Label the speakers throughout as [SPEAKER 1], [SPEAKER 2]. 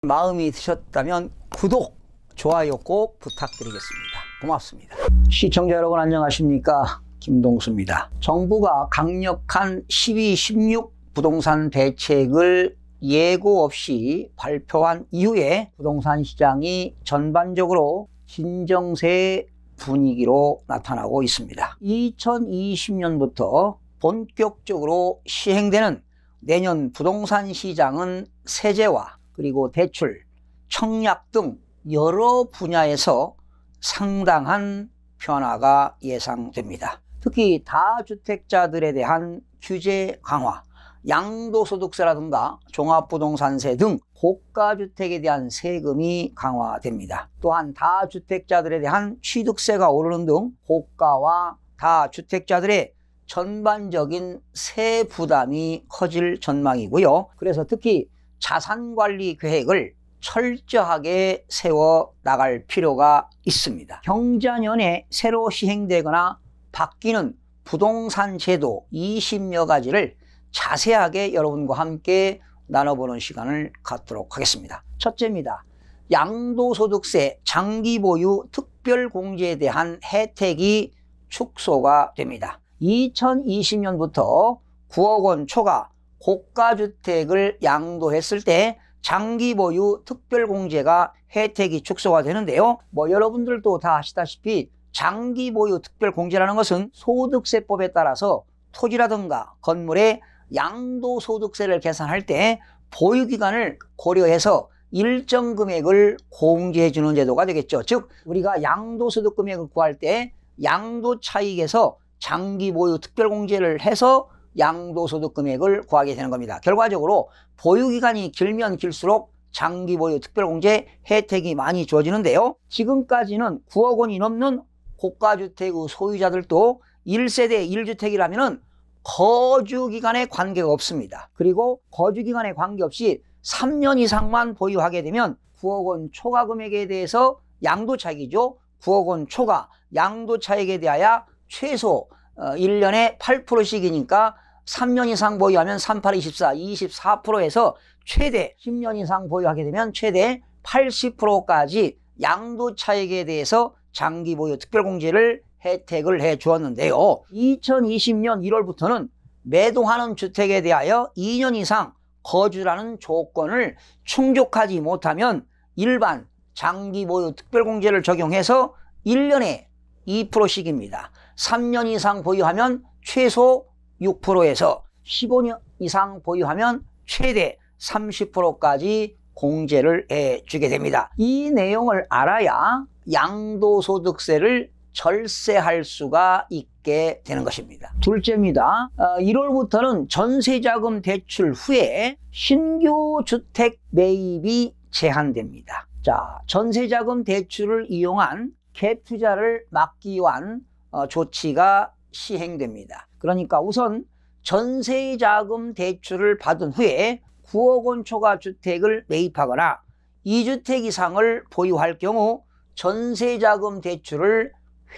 [SPEAKER 1] 마음이 드셨다면 구독, 좋아요 꼭 부탁드리겠습니다. 고맙습니다. 시청자 여러분 안녕하십니까? 김동수입니다. 정부가 강력한 12, 16 부동산 대책을 예고 없이 발표한 이후에 부동산 시장이 전반적으로 진정세 분위기로 나타나고 있습니다. 2020년부터 본격적으로 시행되는 내년 부동산 시장은 세제와 그리고 대출, 청약 등 여러 분야에서 상당한 변화가 예상됩니다. 특히 다주택자들에 대한 규제 강화, 양도소득세라든가 종합부동산세 등 고가주택에 대한 세금이 강화됩니다. 또한 다주택자들에 대한 취득세가 오르는 등 고가와 다주택자들의 전반적인 세 부담이 커질 전망이고요. 그래서 특히 자산관리 계획을 철저하게 세워 나갈 필요가 있습니다. 경자년에 새로 시행되거나 바뀌는 부동산 제도 20여 가지를 자세하게 여러분과 함께 나눠보는 시간을 갖도록 하겠습니다. 첫째입니다. 양도소득세 장기보유 특별공제에 대한 혜택이 축소가 됩니다. 2020년부터 9억 원 초과 고가주택을 양도했을 때 장기보유 특별공제가 혜택이 축소가 되는데요. 여러분들도 다 아시다시피 장기보유 특별공제라는 것은 소득세법에 따라서 토지라든가 건물의 양도소득세를 계산할 때 보유기간을 고려해서 일정 금액을 공제해 주는 제도가 되겠죠. 즉 우리가 양도소득 금액을 구할 때 양도차익에서 장기보유 특별공제를 해서 양도소득 금액을 구하게 되는 겁니다. 결과적으로 보유기간이 길면 길수록 장기보유 특별공제 혜택이 많이 주어지는데요. 지금까지는 9억 원이 넘는 고가주택의 소유자들도 1세대 1주택이라면 거주기간에 관계가 없습니다. 그리고 거주기간에 관계없이 3년 이상만 보유하게 되면 9억 원 초과 금액에 대해서 양도차익이죠. 9억 원 초과 양도차익에 대하여 최소 1년에 8%씩이니까 3년 이상 보유하면 38, 24, 24%에서 최대 10년 이상 보유하게 되면 최대 80%까지 양도차익에 대해서 장기보유 특별공제를 혜택을 해 주었는데요. 2020년 1월부터는 매도하는 주택에 대하여 2년 이상 거주라는 조건을 충족하지 못하면 일반 장기보유 특별공제를 적용해서 1년에 2%씩입니다. 3년 이상 보유하면 최소 6%에서 15년 이상 보유하면 최대 30%까지 공제를 해주게 됩니다. 이 내용을 알아야 양도소득세를 절세할 수가 있게 되는 것입니다. 둘째입니다. 1월부터는 전세자금 대출 후에 신규 주택 매입이 제한됩니다. 자, 전세자금 대출을 이용한 갭 투자를 막기 위한 조치가 시행됩니다. 그러니까 우선 전세자금 대출을 받은 후에 9억 원 초과 주택을 매입하거나 2주택 이상을 보유할 경우 전세자금 대출을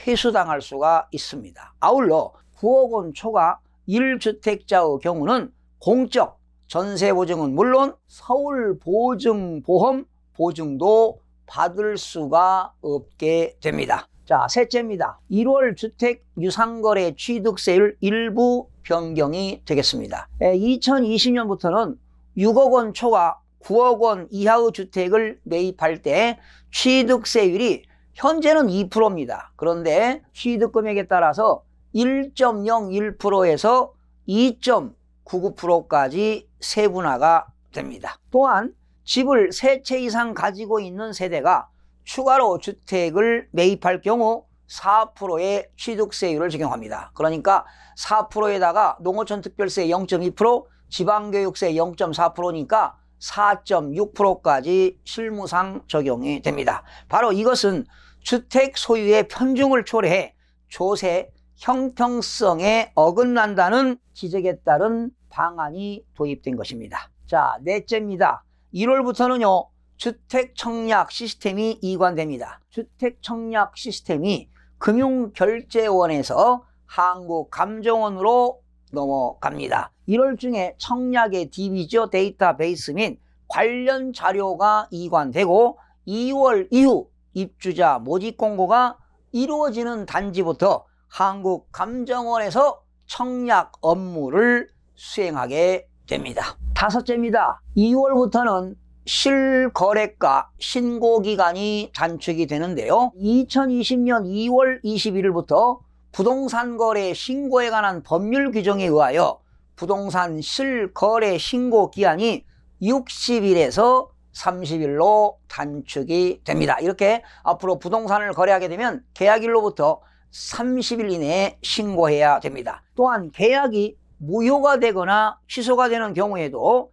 [SPEAKER 1] 회수당할 수가 있습니다. 아울러 9억 원 초과 1주택자의 경우는 공적 전세보증은 물론 서울보증보험 보증도 받을 수가 없게 됩니다. 자, 셋째입니다. 1월 주택 유상거래 취득세율 일부 변경이 되겠습니다. 2020년부터는 6억 원 초과 9억 원 이하의 주택을 매입할 때 취득세율이 현재는 2%입니다. 그런데 취득금액에 따라서 1.01%에서 2.99%까지 세분화가 됩니다. 또한 집을 3채 이상 가지고 있는 세대가 추가로 주택을 매입할 경우 4%의 취득세율을 적용합니다. 그러니까 4%에다가 농어촌 특별세 0.2%, 지방교육세 0.4%니까 4.6%까지 실무상 적용이 됩니다. 바로 이것은 주택 소유의 편중을 초래해 조세 형평성에 어긋난다는 지적에 따른 방안이 도입된 것입니다. 자, 넷째입니다. 1월부터는요, 주택청약 시스템이 이관됩니다. 주택청약 시스템이 금융결제원에서 한국감정원으로 넘어갑니다. 1월 중에 청약의 DB죠. 데이터베이스 및 관련 자료가 이관되고 2월 이후 입주자 모집 공고가 이루어지는 단지부터 한국감정원에서 청약 업무를 수행하게 됩니다. 다섯째입니다. 2월부터는 실거래가 신고기간이 단축이 되는데요. 2020년 2월 21일부터 부동산 거래 신고에 관한 법률 규정에 의하여 부동산 실거래 신고 기한이 60일에서 30일로 단축이 됩니다. 이렇게 앞으로 부동산을 거래하게 되면 계약일로부터 30일 이내에 신고해야 됩니다. 또한 계약이 무효가 되거나 취소가 되는 경우에도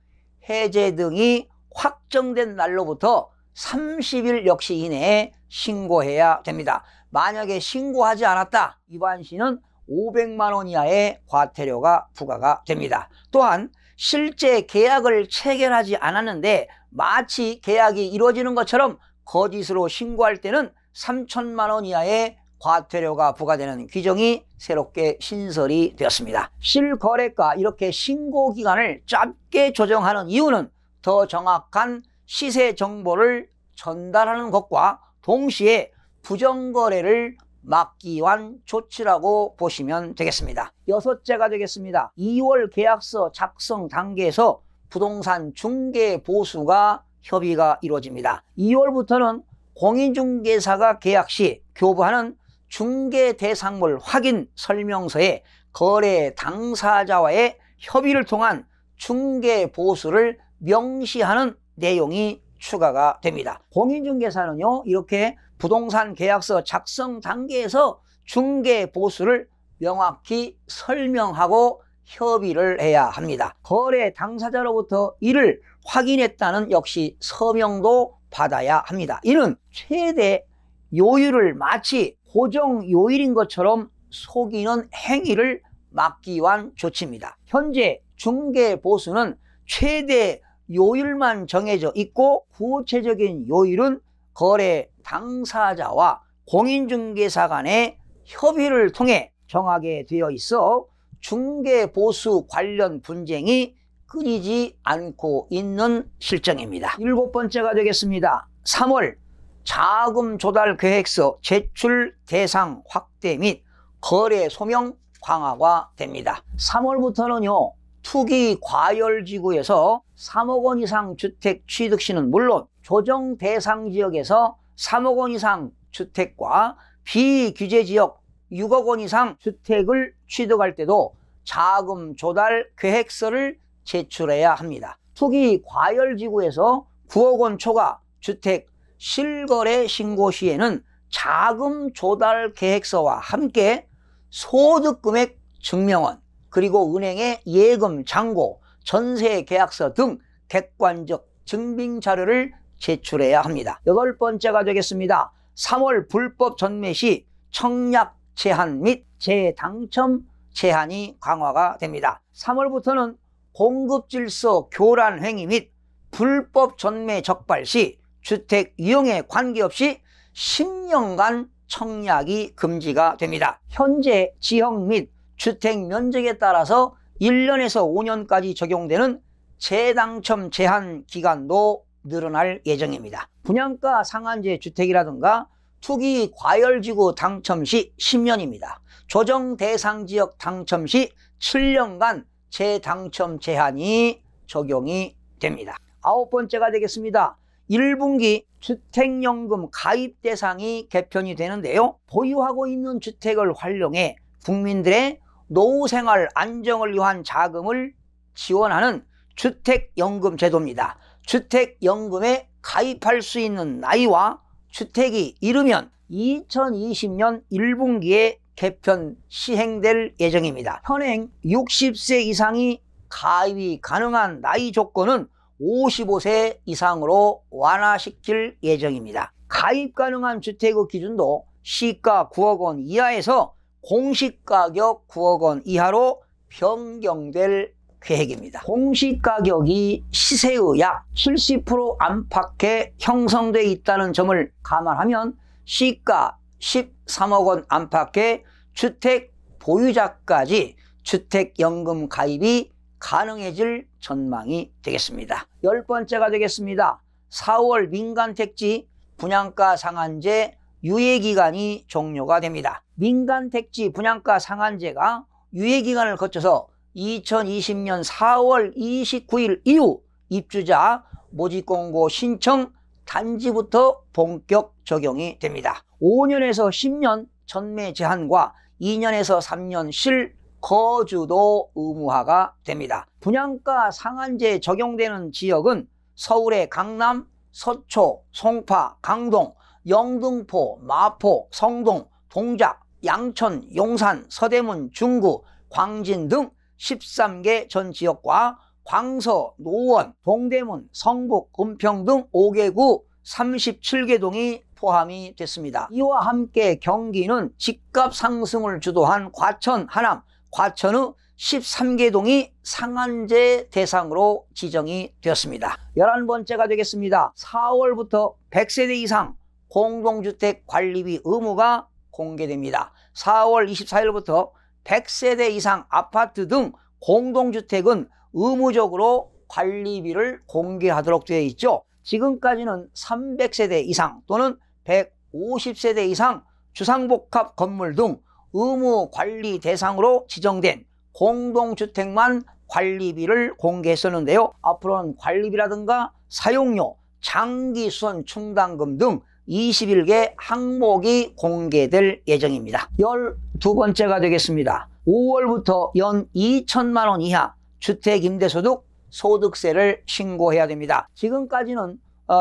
[SPEAKER 1] 해제 등이 확정된 날로부터 30일 역시 이내에 신고해야 됩니다. 만약에 신고하지 않았다, 위반 시는 500만 원 이하의 과태료가 부과가 됩니다. 또한 실제 계약을 체결하지 않았는데 마치 계약이 이루어지는 것처럼 거짓으로 신고할 때는 3천만 원 이하의 과태료가 부과되는 규정이 새롭게 신설이 되었습니다. 실거래가 이렇게 신고기간을 짧게 조정하는 이유는 더 정확한 시세 정보를 전달하는 것과 동시에 부정거래를 막기 위한 조치라고 보시면 되겠습니다. 여섯째가 되겠습니다. 2월 계약서 작성 단계에서 부동산 중개 보수가 협의가 이루어집니다. 2월부터는 공인중개사가 계약 시 교부하는 중개 대상물 확인 설명서에 거래 당사자와의 협의를 통한 중개 보수를 명시하는 내용이 추가가 됩니다. 공인중개사는요, 이렇게 부동산 계약서 작성 단계에서 중개 보수를 명확히 설명하고 협의를 해야 합니다. 거래 당사자로부터 이를 확인했다는 역시 서명도 받아야 합니다. 이는 최대 요율을 마치 고정 요일인 것처럼 속이는 행위를 막기 위한 조치입니다. 현재 중개 보수는 최대 요율만 정해져 있고 구체적인 요율은 거래 당사자와 공인중개사 간의 협의를 통해 정하게 되어 있어 중개 보수 관련 분쟁이 끊이지 않고 있는 실정입니다. 7번째가 되겠습니다. 3월 자금 조달 계획서 제출 대상 확대 및 거래 소명 강화가 됩니다. 3월부터는요, 투기 과열지구에서 3억 원 이상 주택 취득 시는 물론 조정 대상 지역에서 3억 원 이상 주택과 비규제 지역 6억 원 이상 주택을 취득할 때도 자금 조달 계획서를 제출해야 합니다. 투기 과열지구에서 9억 원 초과 주택 실거래 신고 시에는 자금 조달 계획서와 함께 소득금액 증명원, 그리고 은행의 예금 잔고, 전세 계약서 등 객관적 증빙 자료를 제출해야 합니다. 8번째가 되겠습니다. 3월 불법 전매 시 청약 제한 및 재당첨 제한이 강화가 됩니다. 3월부터는 공급질서 교란 행위 및 불법 전매 적발 시 주택 유형에 관계없이 10년간 청약이 금지가 됩니다. 현재 지형 및 주택 면적에 따라서 1년에서 5년까지 적용되는 재당첨 제한 기간도 늘어날 예정입니다. 분양가 상한제 주택이라든가 투기 과열지구 당첨 시 10년입니다. 조정 대상 지역 당첨 시 7년간 재당첨 제한이 적용이 됩니다. 9번째가 되겠습니다. 1분기 주택연금 가입 대상이 개편이 되는데요. 보유하고 있는 주택을 활용해 국민들의 노후생활 안정을 위한 자금을 지원하는 주택연금 제도입니다. 주택연금에 가입할 수 있는 나이와 주택이 이르면 2020년 1분기에 개편 시행될 예정입니다. 현행 60세 이상이 가입이 가능한 나이 조건은 55세 이상으로 완화시킬 예정입니다. 가입 가능한 주택의 기준도 시가 9억 원 이하에서 공시가격 9억 원 이하로 변경될 계획입니다. 공시가격이 시세의 약 70% 안팎에 형성되어 있다는 점을 감안하면 시가 13억 원 안팎의 주택 보유자까지 주택연금 가입이 가능해질 전망이 되겠습니다. 10번째가 되겠습니다. 4월 민간택지 분양가 상한제 유예기간이 종료가 됩니다. 민간택지 분양가 상한제가 유예기간을 거쳐서 2020년 4월 29일 이후 입주자 모집공고 신청 단지부터 본격 적용이 됩니다. 5년에서 10년 전매 제한과 2년에서 3년 실거주도 의무화가 됩니다. 분양가 상한제 적용되는 지역은 서울의 강남, 서초, 송파, 강동, 영등포, 마포, 성동, 동작, 양천, 용산, 서대문, 중구, 광진 등 13개 전 지역과 광서, 노원, 동대문, 성북, 은평 등 5개 구 37개 동이 포함이 됐습니다. 이와 함께 경기는 집값 상승을 주도한 과천, 하남, 과천의 13개 동이 상한제 대상으로 지정이 되었습니다. 11번째가 되겠습니다. 4월부터 100세대 이상 공동주택 관리비 의무가 공개됩니다. 4월 24일부터 100세대 이상 아파트 등 공동주택은 의무적으로 관리비를 공개하도록 되어 있죠. 지금까지는 300세대 이상 또는 150세대 이상 주상복합 건물 등 의무 관리 대상으로 지정된 공동주택만 관리비를 공개했었는데요. 앞으로는 관리비라든가 사용료, 장기수선 충당금 등 21개 항목이 공개될 예정입니다. 12번째가 되겠습니다. 5월부터 연 2천만 원 이하 주택임대소득 소득세를 신고해야 됩니다. 지금까지는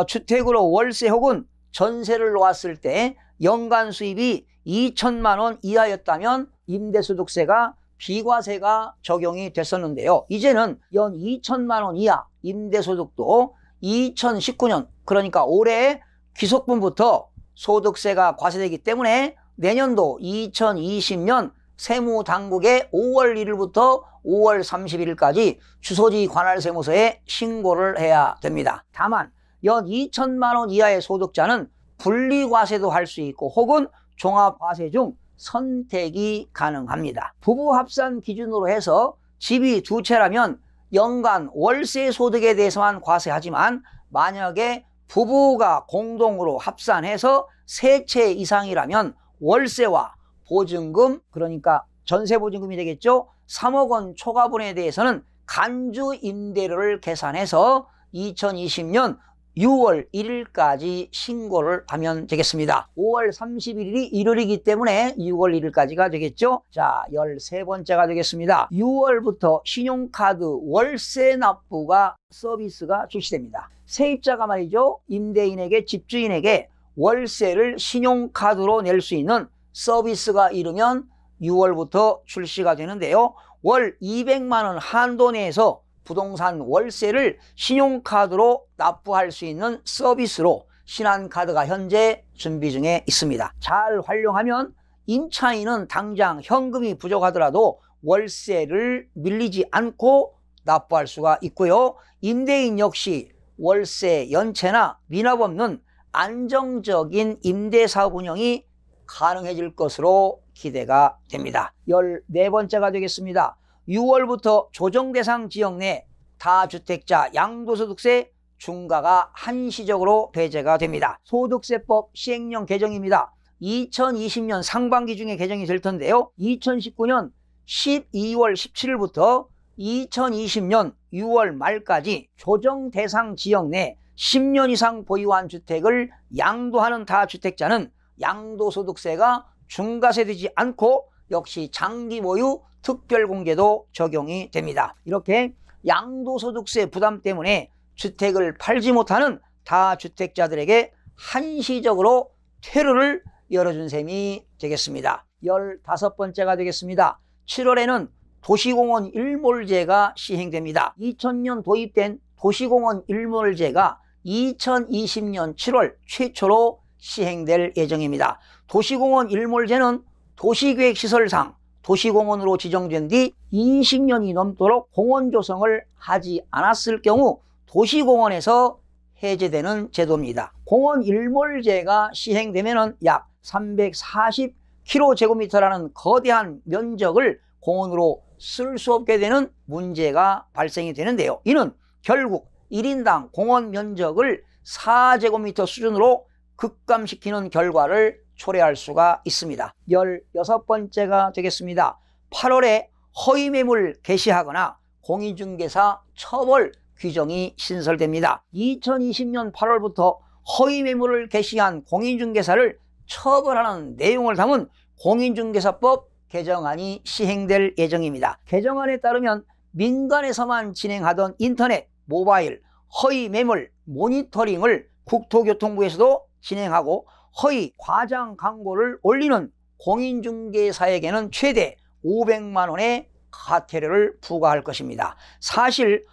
[SPEAKER 1] 주택으로 월세 혹은 전세를 놓았을 때 연간 수입이 2천만 원 이하였다면 임대소득세가 비과세가 적용이 됐었는데요. 이제는 연 2천만 원 이하 임대소득도 2019년 그러니까 올해 귀속분부터 소득세가 과세되기 때문에 내년도 2020년 세무당국에 5월 1일부터 5월 31일까지 주소지 관할세무서에 신고를 해야 됩니다. 다만 연 2천만 원 이하의 소득자는 분리과세도 할 수 있고 혹은 종합과세 중 선택이 가능합니다. 부부 합산 기준으로 해서 집이 두 채라면 연간 월세 소득에 대해서만 과세하지만 만약에 부부가 공동으로 합산해서 세 채 이상이라면 월세와 보증금 그러니까 전세보증금이 되겠죠. 3억 원 초과분에 대해서는 간주 임대료를 계산해서 2020년 6월 1일까지 신고를 하면 되겠습니다. 5월 31일이 일요일이기 때문에 6월 1일까지가 되겠죠. 자, 13번째가 되겠습니다. 6월부터 신용카드 월세 납부가 서비스가 출시됩니다. 세입자가 말이죠. 임대인에게 집주인에게 월세를 신용카드로 낼 수 있는 서비스가 이르면 6월부터 출시가 되는데요. 월 200만 원 한도 내에서 부동산 월세를 신용카드로 납부할 수 있는 서비스로 신한카드가 현재 준비 중에 있습니다. 잘 활용하면 임차인은 당장 현금이 부족하더라도 월세를 밀리지 않고 납부할 수가 있고요. 임대인 역시 월세 연체나 미납 없는 안정적인 임대사업 운영이 가능해질 것으로 기대가 됩니다. 14번째가 되겠습니다. 6월부터 조정대상 지역 내 다주택자 양도소득세 중과가 한시적으로 배제가 됩니다. 소득세법 시행령 개정입니다. 2020년 상반기 중에 개정이 될 텐데요. 2019년 12월 17일부터 2020년 6월 말까지 조정대상 지역 내 10년 이상 보유한 주택을 양도하는 다주택자는 양도소득세가 중과세되지 않고 역시 장기 보유 특별공제도 적용이 됩니다. 이렇게 양도소득세 부담 때문에 주택을 팔지 못하는 다주택자들에게 한시적으로 퇴로를 열어준 셈이 되겠습니다. 15번째가 되겠습니다. 7월에는 도시공원 일몰제가 시행됩니다. 2000년 도입된 도시공원 일몰제가 2020년 7월 최초로 시행될 예정입니다. 도시공원 일몰제는 도시계획시설상 도시공원으로 지정된 뒤 20년이 넘도록 공원 조성을 하지 않았을 경우 도시공원에서 해제되는 제도입니다. 공원 일몰제가 시행되면 약 340km라는 거대한 면적을 공원으로 쓸 수 없게 되는 문제가 발생이 되는데요. 이는 결국 1인당 공원 면적을 4제곱미터 수준으로 급감시키는 결과를 초래할 수가 있습니다. 16번째가 되겠습니다. 8월에 허위 매물 게시하거나 공인중개사 처벌 규정이 신설됩니다. 2020년 8월부터 허위 매물을 게시한 공인중개사를 처벌하는 내용을 담은 공인중개사법 개정안이 시행될 예정입니다. 개정안에 따르면 민간에서만 진행하던 인터넷, 모바일, 허위 매물 모니터링을 국토교통부에서도 진행하고 허위 과장 광고를 올리는 공인중개사에게는 최대 500만 원의 과태료를 부과할 것입니다. 사실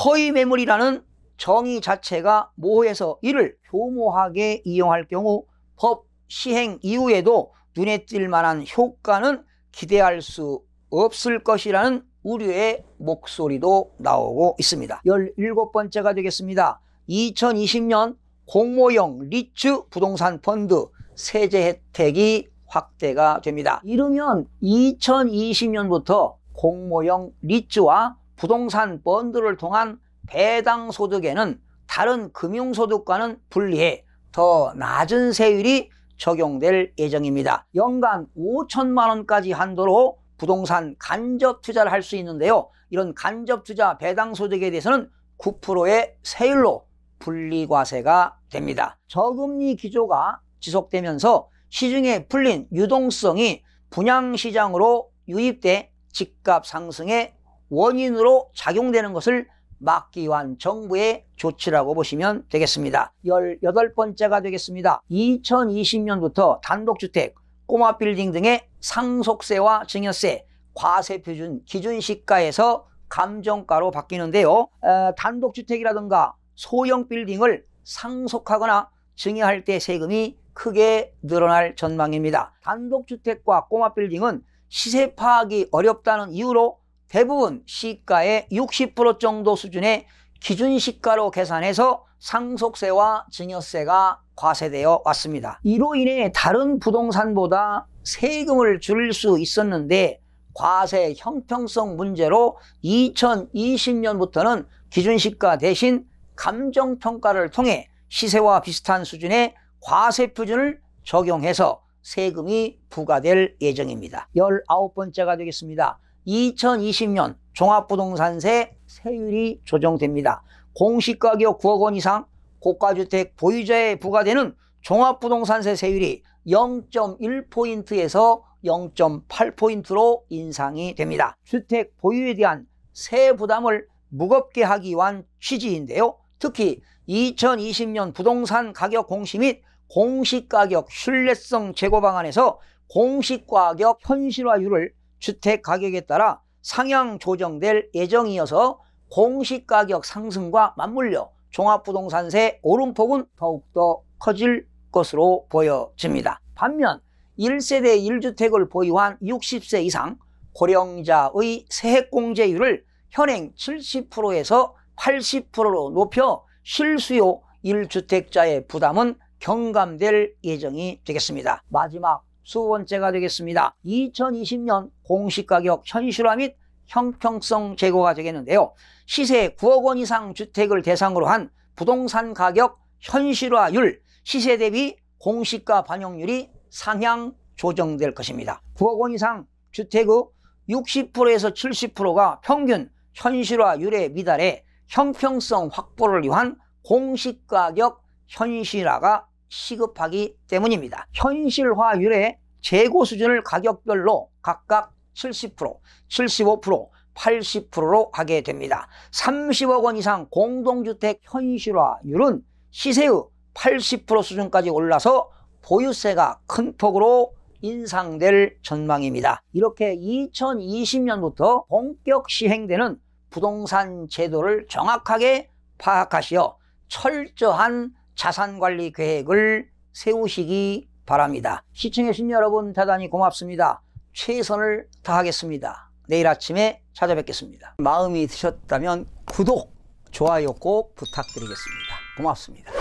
[SPEAKER 1] 허위 매물이라는 정의 자체가 모호해서 이를 교모하게 이용할 경우 법 시행 이후에도 눈에 띌 만한 효과는 기대할 수 없을 것이라는 우려의 목소리도 나오고 있습니다. 17번째가 되겠습니다. 2020년 공모형 리츠 부동산 펀드 세제 혜택이 확대가 됩니다. 이르면 2020년부터 공모형 리츠와 부동산 펀드를 통한 배당 소득에는 다른 금융소득과는 분리해 더 낮은 세율이 적용될 예정입니다. 연간 5천만 원까지 한도로 부동산 간접 투자를 할 수 있는데요. 이런 간접 투자 배당 소득에 대해서는 9%의 세율로 분리과세가 됩니다. 저금리 기조가 지속되면서 시중에 풀린 유동성이 분양시장으로 유입돼 집값 상승의 원인으로 작용되는 것을 막기 위한 정부의 조치라고 보시면 되겠습니다. 18번째가 되겠습니다. 2020년부터 단독주택, 꼬마빌딩 등의 상속세와 증여세, 과세표준 기준시가에서 감정가로 바뀌는데요. 단독주택이라든가 소형 빌딩을 상속하거나 증여할 때 세금이 크게 늘어날 전망입니다. 단독주택과 꼬마빌딩은 시세 파악이 어렵다는 이유로 대부분 시가의 60% 정도 수준의 기준시가로 계산해서 상속세와 증여세가 과세되어 왔습니다. 이로 인해 다른 부동산보다 세금을 줄일 수 있었는데 과세 형평성 문제로 2020년부터는 기준시가 대신 감정평가를 통해 시세와 비슷한 수준의 과세 표준을 적용해서 세금이 부과될 예정입니다. 19번째가 되겠습니다. 2020년 종합부동산세 세율이 조정됩니다. 공시가격 9억 원 이상 고가주택 보유자에 부과되는 종합부동산세 세율이 0.1포인트에서 0.8포인트로 인상이 됩니다. 주택 보유에 대한 세 부담을 무겁게 하기 위한 취지인데요. 특히 2020년 부동산 가격 공시 및 공시가격 신뢰성 제고 방안에서 공시가격 현실화율을 주택가격에 따라 상향 조정될 예정이어서 공시가격 상승과 맞물려 종합부동산세 오름폭은 더욱더 커질 것으로 보여집니다. 반면 1세대 1주택을 보유한 60세 이상 고령자의 세액공제율을 현행 70%에서 80%로 높여 실수요 1주택자의 부담은 경감될 예정이 되겠습니다. 마지막 20번째가 되겠습니다. 2020년 공시가격 현실화 및 형평성 제고가 되겠는데요. 시세 9억 원 이상 주택을 대상으로 한 부동산 가격 현실화율, 시세 대비 공시가 반영률이 상향 조정될 것입니다. 9억 원 이상 주택의 60%에서 70%가 평균 현실화율에 미달해 형평성 확보를 위한 공시가격 현실화가 시급하기 때문입니다. 현실화율의 재고 수준을 가격별로 각각 70%, 75%, 80%로 하게 됩니다. 30억 원 이상 공동주택 현실화율은 시세의 80% 수준까지 올라서 보유세가 큰 폭으로 인상될 전망입니다. 이렇게 2020년부터 본격 시행되는 부동산 제도를 정확하게 파악하시어 철저한 자산관리 계획을 세우시기 바랍니다. 시청해주신 여러분 대단히 고맙습니다. 최선을 다하겠습니다. 내일 아침에 찾아뵙겠습니다. 마음이 드셨다면 구독, 좋아요 꼭 부탁드리겠습니다. 고맙습니다.